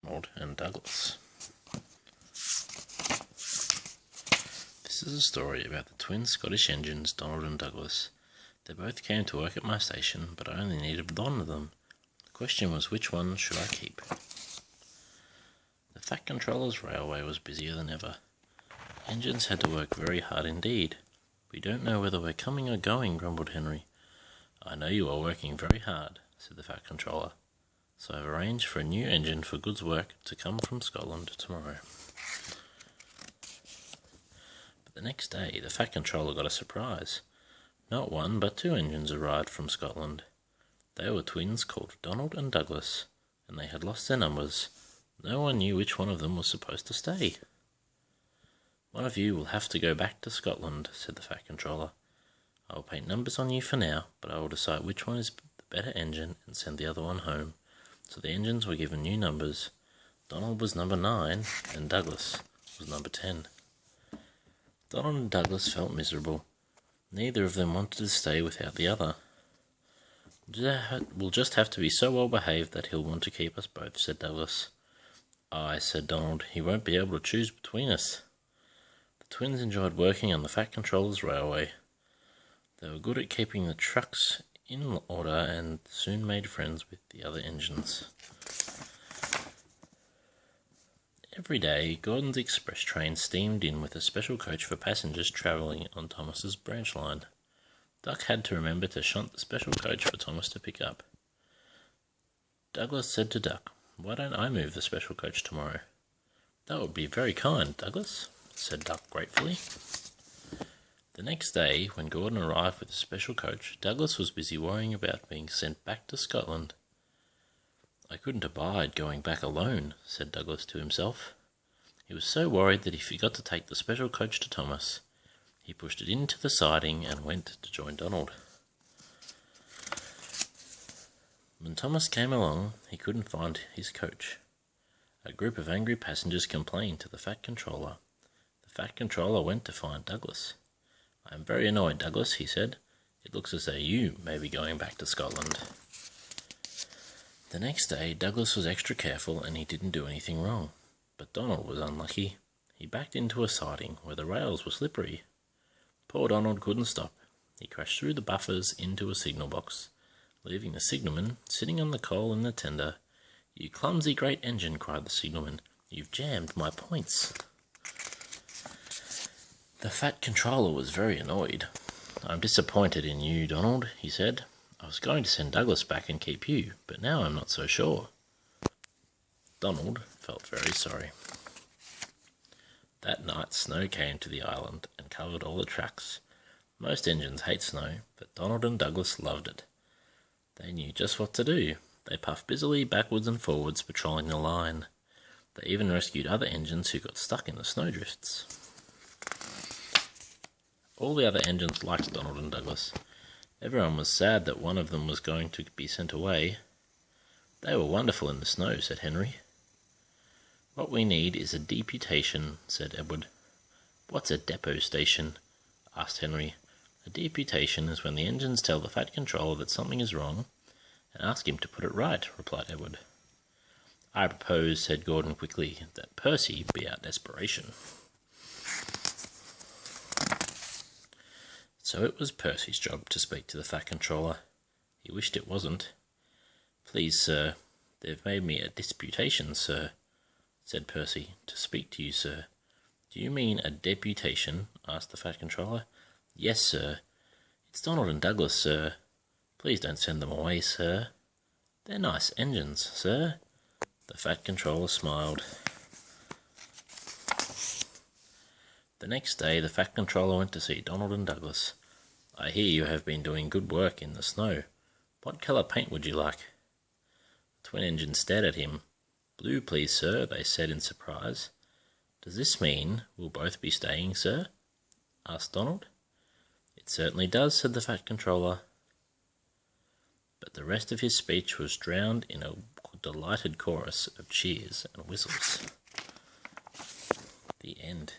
Donald and Douglas. This is a story about the twin Scottish engines, Donald and Douglas. They both came to work at my station, but I only needed one of them. The question was, which one should I keep? The Fat Controller's railway was busier than ever. Engines had to work very hard indeed. We don't know whether we're coming or going, grumbled Henry. I know you are working very hard, said the Fat Controller. So I've arranged for a new engine for goods work to come from Scotland tomorrow. But the next day, the Fat Controller got a surprise. Not one, but two engines arrived from Scotland. They were twins called Donald and Douglas, and they had lost their numbers. No one knew which one of them was supposed to stay. One of you will have to go back to Scotland, said the Fat Controller. I will paint numbers on you for now, but I will decide which one is the better engine and send the other one home. So the engines were given new numbers. Donald was number 9, and Douglas was number 10. Donald and Douglas felt miserable. Neither of them wanted to stay without the other. We'll just have to be so well behaved that he'll want to keep us both, said Douglas. Aye, said Donald, he won't be able to choose between us. The twins enjoyed working on the Fat Controller's railway. They were good at keeping the trucks in order and soon made friends with the other engines. Every day, Gordon's express train steamed in with a special coach for passengers travelling on Thomas's branch line. Duck had to remember to shunt the special coach for Thomas to pick up. Douglas said to Duck, "Why don't I move the special coach tomorrow?" "That would be very kind, Douglas," said Duck gratefully. The next day, when Gordon arrived with the special coach, Douglas was busy worrying about being sent back to Scotland. I couldn't abide going back alone, said Douglas to himself. He was so worried that he forgot to take the special coach to Thomas. He pushed it into the siding and went to join Donald. When Thomas came along, he couldn't find his coach. A group of angry passengers complained to the Fat Controller. The Fat Controller went to find Douglas. "I am very annoyed, Douglas," he said. "It looks as though you may be going back to Scotland." The next day, Douglas was extra careful and he didn't do anything wrong. But Donald was unlucky. He backed into a siding where the rails were slippery. Poor Donald couldn't stop. He crashed through the buffers into a signal box, leaving the signalman sitting on the coal in the tender. "You clumsy great engine," cried the signalman. "You've jammed my points." The Fat Controller was very annoyed. "I'm disappointed in you, Donald," he said. "I was going to send Douglas back and keep you, but now I'm not so sure." Donald felt very sorry. That night snow came to the island and covered all the tracks. Most engines hate snow, but Donald and Douglas loved it. They knew just what to do. They puffed busily backwards and forwards, patrolling the line. They even rescued other engines who got stuck in the snowdrifts. All the other engines liked Donald and Douglas. Everyone was sad that one of them was going to be sent away. "They were wonderful in the snow," said Henry. "What we need is a deputation," said Edward. "What's a depot station?" asked Henry. "A deputation is when the engines tell the Fat Controller that something is wrong and ask him to put it right," replied Edward. "I propose," said Gordon quickly, "that Percy be our desperation." So it was Percy's job to speak to the Fat Controller. He wished it wasn't. "Please, sir, they've made me a disputation, sir," said Percy. "To speak to you, sir." "Do you mean a deputation?" asked the Fat Controller. "Yes, sir. It's Donald and Douglas, sir. Please don't send them away, sir. They're nice engines, sir." The Fat Controller smiled. The next day the Fat Controller went to see Donald and Douglas. "I hear you have been doing good work in the snow. What colour paint would you like?" The twin engines stared at him. "Blue, please, sir," they said in surprise. "Does this mean we'll both be staying, sir?" asked Donald. "It certainly does," said the Fat Controller. But the rest of his speech was drowned in a delighted chorus of cheers and whistles. The end.